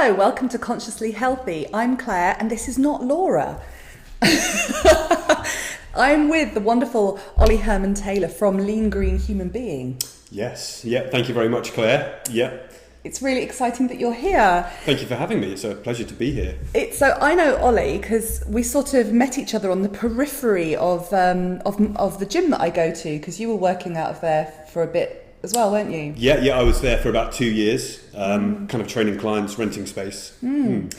Hello, welcome to Consciously Healthy. I'm Claire and this is not Laura. I'm with the wonderful Olly Hermon Taylor from Lean Green Human Being. Yes, yeah, thank you very much, Claire. Yeah. It's really exciting that you're here. Thank you for having me. It's a pleasure to be here. So I know Olly because we sort of met each other on the periphery of the gym that I go to, because you were working out of there for a bit as well, weren't you? Yeah, I was there for about 2 years, kind of training clients, renting space. And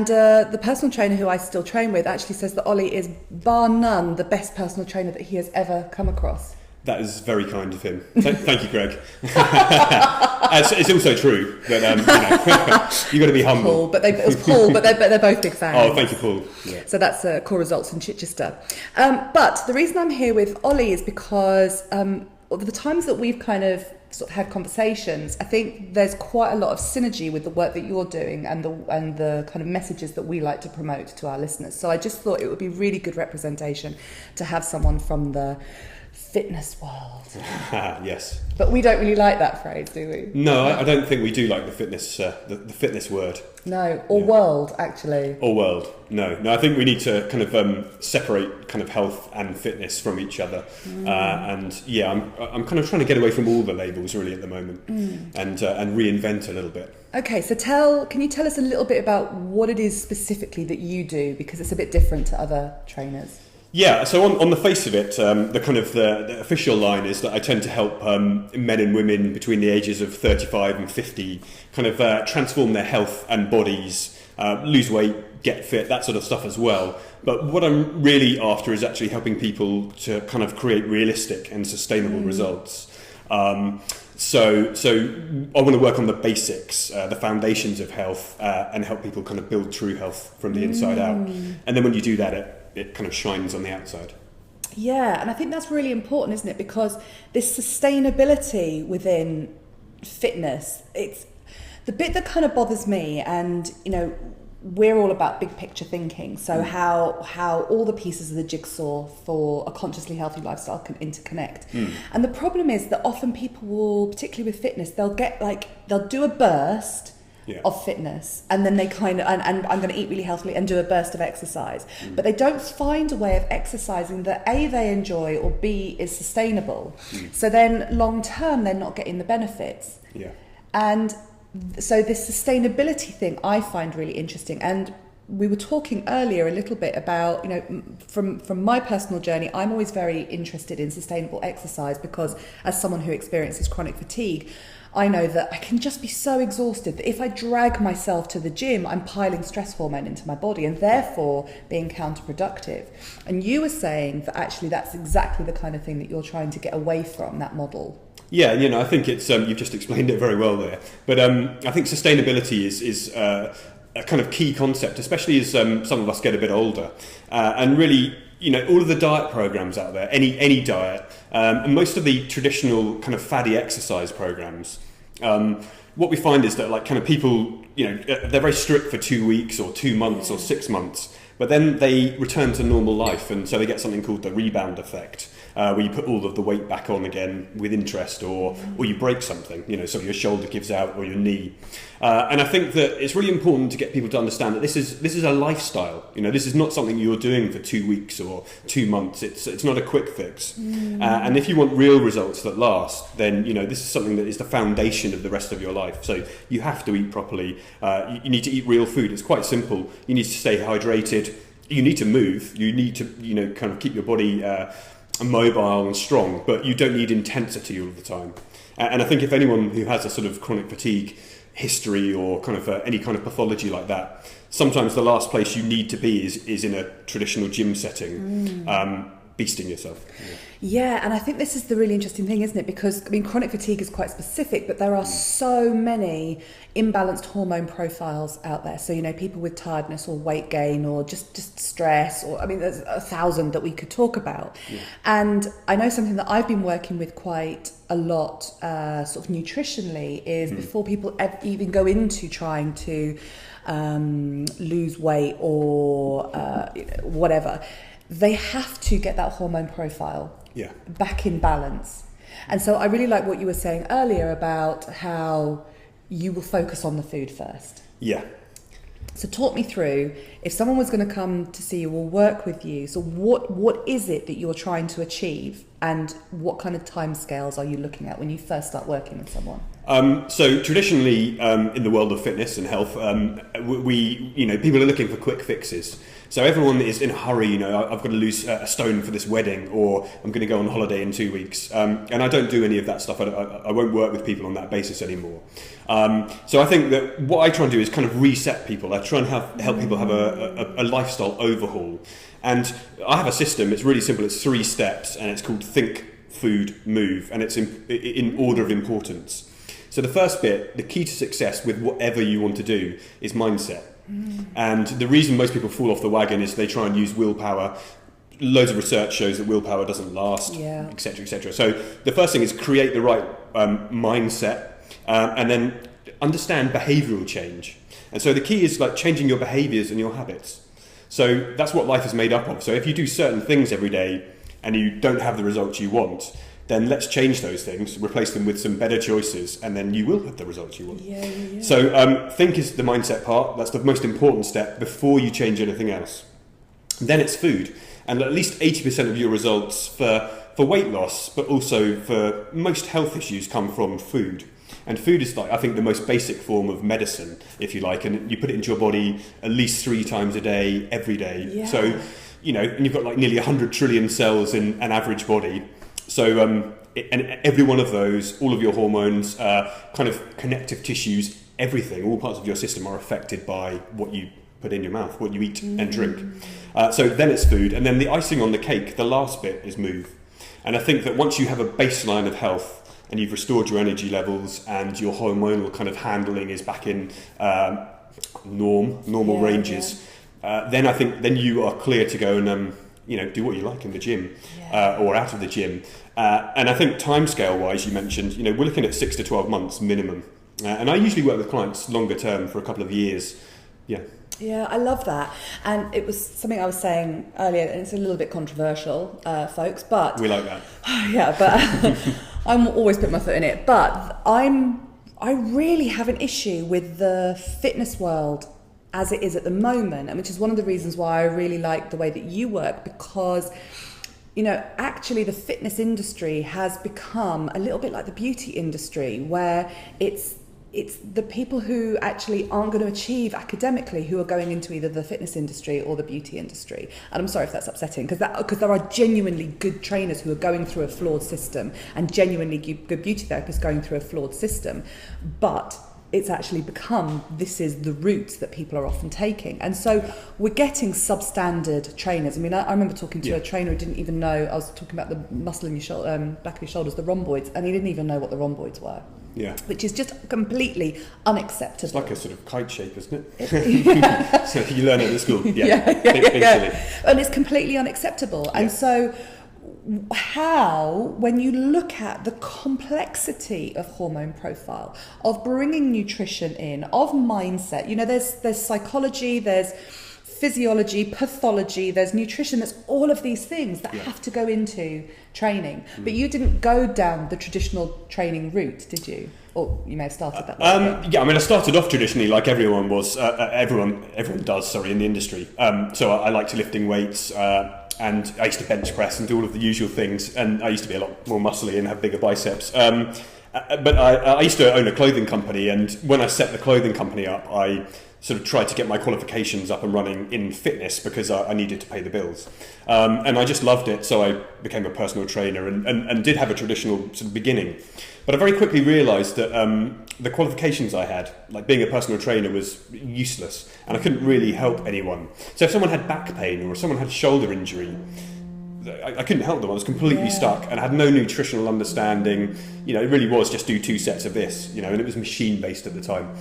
the personal trainer who I still train with actually says that Olly is bar none the best personal trainer that he has ever come across. That is very kind of him. Thank you, Greg. It's also true, but you've got to be humble. It was Paul, but they're both big fans. Oh, thank you, Paul. Yeah. So that's Core Results in Chichester. But the reason I'm here with Olly is because of the times that we've kind of sort of had conversations, I think there's quite a lot of synergy with the work that you're doing and the kind of messages that we like to promote to our listeners. So I just thought it would be really good representation to have someone from the fitness world. Yes. But we don't really like that phrase, do we? No, I don't think we do like the fitness the fitness word. No, or world, actually. Or world. No, I think we need to kind of separate kind of health and fitness from each other. And yeah, I'm kind of trying to get away from all the labels really at the moment, and reinvent a little bit. Okay, so can you tell us a little bit about what it is specifically that you do, because it's a bit different to other trainers? Yeah, so on the face of it, the official line is that I tend to help men and women between the ages of 35 and 50 kind of transform their health and bodies, lose weight, get fit, that sort of stuff as well. But what I'm really after is actually helping people to kind of create realistic and sustainable results. So I want to work on the basics, the foundations of health, and help people kind of build true health from the inside out. And then when you do that, it kind of shines on the outside. Yeah, and I think that's really important, isn't it? Because this sustainability within fitness, it's the bit that kind of bothers me. And, we're all about big picture thinking. So how all the pieces of the jigsaw for a consciously healthy lifestyle can interconnect. And the problem is that often people will, particularly with fitness, they'll do a burst of fitness, and then they kind of, and I'm going to eat really healthily and do a burst of exercise. But they don't find a way of exercising that A, they enjoy, or B, is sustainable. So then long term, they're not getting the benefits. Yeah. And so this sustainability thing I find really interesting. And we were talking earlier a little bit about, from my personal journey, I'm always very interested in sustainable exercise, because as someone who experiences chronic fatigue, I know that I can just be so exhausted that if I drag myself to the gym, I'm piling stress hormone into my body and therefore being counterproductive. And you were saying that actually that's exactly the kind of thing that you're trying to get away from, that model. Yeah, I think it's you've just explained it very well there. But I think sustainability is a kind of key concept, especially as some of us get a bit older, and really. All of the diet programs out there, any diet, and most of the traditional kind of faddy exercise programs, what we find is that kind of people, they're very strict for 2 weeks or 2 months or 6 months, but then they return to normal life, and so they get something called the rebound effect, where you put all of the weight back on again with interest, or you break something, so your shoulder gives out or your knee. And I think that it's really important to get people to understand that this is a lifestyle. This is not something you're doing for 2 weeks or 2 months. It's not a quick fix. And if you want real results that last, then this is something that is the foundation of the rest of your life. So you have to eat properly. You need to eat real food. It's quite simple. You need to stay hydrated. You need to move. You need to kind of keep your body mobile and strong, but you don't need intensity all the time. And I think if anyone who has a sort of chronic fatigue history or kind of any kind of pathology like that, sometimes the last place you need to be is in a traditional gym setting, beasting yourself. Yeah, and I think this is the really interesting thing, isn't it? Because, chronic fatigue is quite specific, but there are so many imbalanced hormone profiles out there. So, people with tiredness or weight gain or just stress, or, there's 1,000 that we could talk about. Yeah. And I know something that I've been working with quite a lot, sort of nutritionally, is before people even go into trying to lose weight or whatever, they have to get that hormone profile back in balance. And so I really like what you were saying earlier about how you will focus on the food first. Yeah. So talk me through, if someone was going to come to see you or work with you, so what is it that you're trying to achieve, and what kind of timescales are you looking at when you first start working with someone? So traditionally, in the world of fitness and health, people are looking for quick fixes. So everyone is in a hurry. I've got to lose a stone for this wedding, or I'm going to go on holiday in 2 weeks. And I don't do any of that stuff. I won't work with people on that basis anymore. So I think that what I try and do is kind of reset people. I try and help people have a lifestyle overhaul. And I have a system. It's really simple. It's 3 steps, and it's called Think, Food, Move, and it's in order of importance. So the first bit, the key to success with whatever you want to do, is mindset. And the reason most people fall off the wagon is they try and use willpower. Loads of research shows that willpower doesn't last, etc., etc. So the first thing is create the right mindset, and then understand behavioural change. And so the key is like changing your behaviours and your habits. So that's what life is made up of. So if you do certain things every day and you don't have the results you want, then let's change those things, replace them with some better choices, and then you will have the results you want. So think is the mindset part. That's the most important step before you change anything else. Then it's food. And at least 80% of your results for weight loss, but also for most health issues, come from food. And food is, like, I think, the most basic form of medicine, if you like, and you put it into your body at least 3 times a day, every day. So, and you've got like nearly 100 trillion cells in an average body. So, and every one of those, all of your hormones, kind of connective tissues, everything, all parts of your system are affected by what you put in your mouth, what you eat and drink. So then it's food. And then the icing on the cake, the last bit, is move. And I think that once you have a baseline of health and you've restored your energy levels and your hormonal kind of handling is back in normal ranges, then I think then you are clear to go and do what you like in the gym or out of the gym. And I think timescale wise, you mentioned, we're looking at 6 to 12 months minimum. And I usually work with clients longer term for a couple of years. Yeah, I love that. And it was something I was saying earlier, and it's a little bit controversial, folks, but... We like that. Yeah, but I'm always putting my foot in it. But I really have an issue with the fitness world as it is at the moment, and which is one of the reasons why I really like the way that you work, because actually the fitness industry has become a little bit like the beauty industry, where it's the people who actually aren't going to achieve academically who are going into either the fitness industry or the beauty industry. And I'm sorry if that's upsetting, because there are genuinely good trainers who are going through a flawed system, and genuinely good beauty therapists going through a flawed system. But it's actually become, this is the route that people are often taking. And so we're getting substandard trainers. I mean, I remember talking to a trainer who didn't even know, I was talking about the muscle in your shoulder, back of your shoulders, the rhomboids, and he didn't even know what the rhomboids were. Which is just completely unacceptable. It's like a sort of kite shape, isn't it? So you learn it at school. And it's completely unacceptable. And so how, when you look at the complexity of hormone profile, of bringing nutrition in, of mindset, there's psychology, there's physiology, pathology, there's nutrition, there's all of these things that have to go into training. But you didn't go down the traditional training route, did you? Or you may have started that way. I started off traditionally like everyone was, everyone does, in the industry. So I liked lifting weights, and I used to bench press and do all of the usual things, and I used to be a lot more muscly and have bigger biceps. But I used to own a clothing company, and when I set the clothing company up, I sort of tried to get my qualifications up and running in fitness because I needed to pay the bills. And I just loved it, so I became a personal trainer and did have a traditional sort of beginning. But I very quickly realised that the qualifications I had, like being a personal trainer, was useless, and I couldn't really help anyone. So if someone had back pain or if someone had shoulder injury, I couldn't help them. I was completely stuck, and I had no nutritional understanding. It really was just do 2 sets of this, and it was machine based at the time.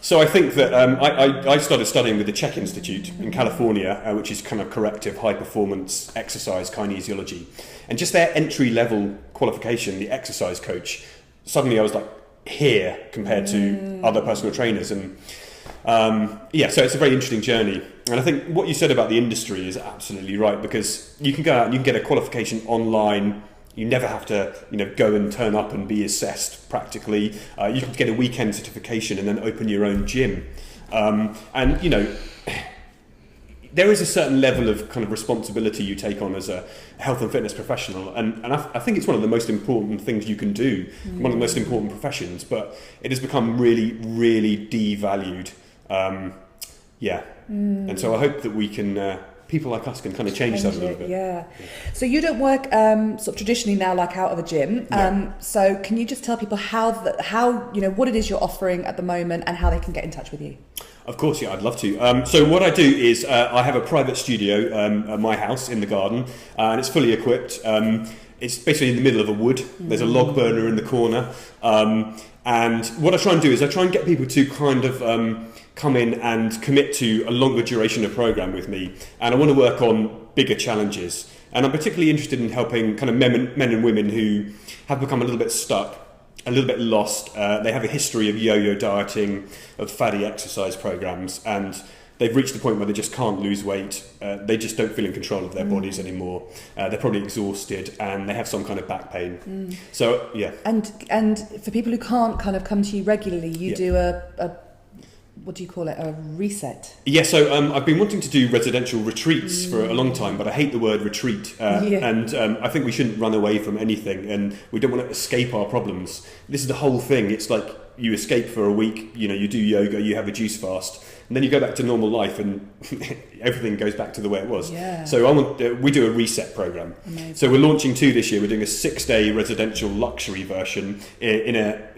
So I think that I started studying with the Czech Institute in California, which is kind of corrective high performance exercise kinesiology, and just their entry level qualification, the exercise coach. Suddenly I was like here compared to other personal trainers, and so it's a very interesting journey. And I think what you said about the industry is absolutely right, because you can go out and you can get a qualification online. You never have to, go and turn up and be assessed practically. You can get a weekend certification and then open your own gym. And, you know, there is a certain level of kind of responsibility you take on as a health and fitness professional, and I think it's one of the most important things you can do, one of the most important professions, but it has become really, really devalued. And so I hope that we can, people like us can kind of change that a little bit. Yeah. So you don't work sort of traditionally now, like out of a gym. No. So can you just tell people how you know what it is you're offering at the moment and how they can get in touch with you? Of course, yeah, I'd love to. So what I do is I have a private studio at my house in the garden, and it's fully equipped. It's basically in the middle of a wood. There's a log burner in the corner. And what I try and do is I try and get people to kind of come in and commit to a longer duration of program with me. And I want to work on bigger challenges. And I'm particularly interested in helping kind of men and women who have become a little bit stuck, a little bit lost. They have a history of yo-yo dieting, of fatty exercise programs, and they've reached the point where they just can't lose weight. They just don't feel in control of their bodies anymore. They're probably exhausted and they have some kind of back pain. So, yeah. And for people who can't kind of come to you regularly, you do a what do you call it, a reset? Yeah, so I've been wanting to do residential retreats for a long time, but I hate the word retreat. And I think we shouldn't run away from anything, and we don't want to escape our problems. This is the whole thing. It's like you escape for a week, you know, you do yoga, you have a juice fast, and then you go back to normal life and everything goes back to the way it was. Yeah. So we do a reset program. Amazing. So we're launching 2 this year. We're doing a 6-day residential luxury version in a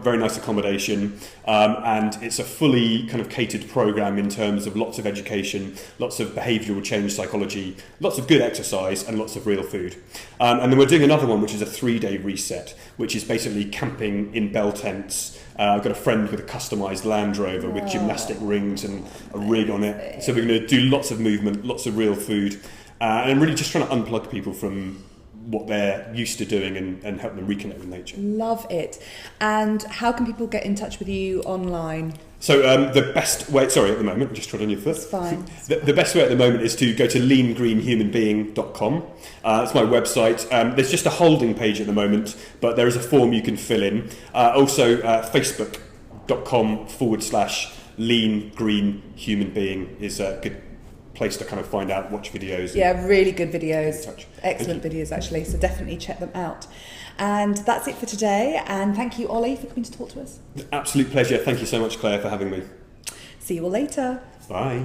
very nice accommodation, and it's a fully kind of catered program in terms of lots of education, lots of behavioural change psychology, lots of good exercise, and lots of real food. And then we're doing another one, which is a 3-day reset, which is basically camping in bell tents. I've got a friend with a customised Land Rover with gymnastic rings and a rig on it. So we're going to do lots of movement, lots of real food, and I'm really just trying to unplug people from what they're used to doing and help them reconnect with nature. Love it. And how can people get in touch with you online? So the best way, sorry, at the moment, just trod on your foot. It's fine. The best way at the moment is to go to leangreenhumanbeing.com. That's my website. There's just a holding page at the moment, but there is a form you can fill in. Also, facebook.com/leangreenhumanbeing is a good place to kind of find out, watch videos. Yeah, really good videos. Excellent videos, actually. So definitely check them out. And that's it for today. And thank you, Olly, for coming to talk to us. Absolute pleasure. Thank you so much, Claire, for having me. See you all later. Bye.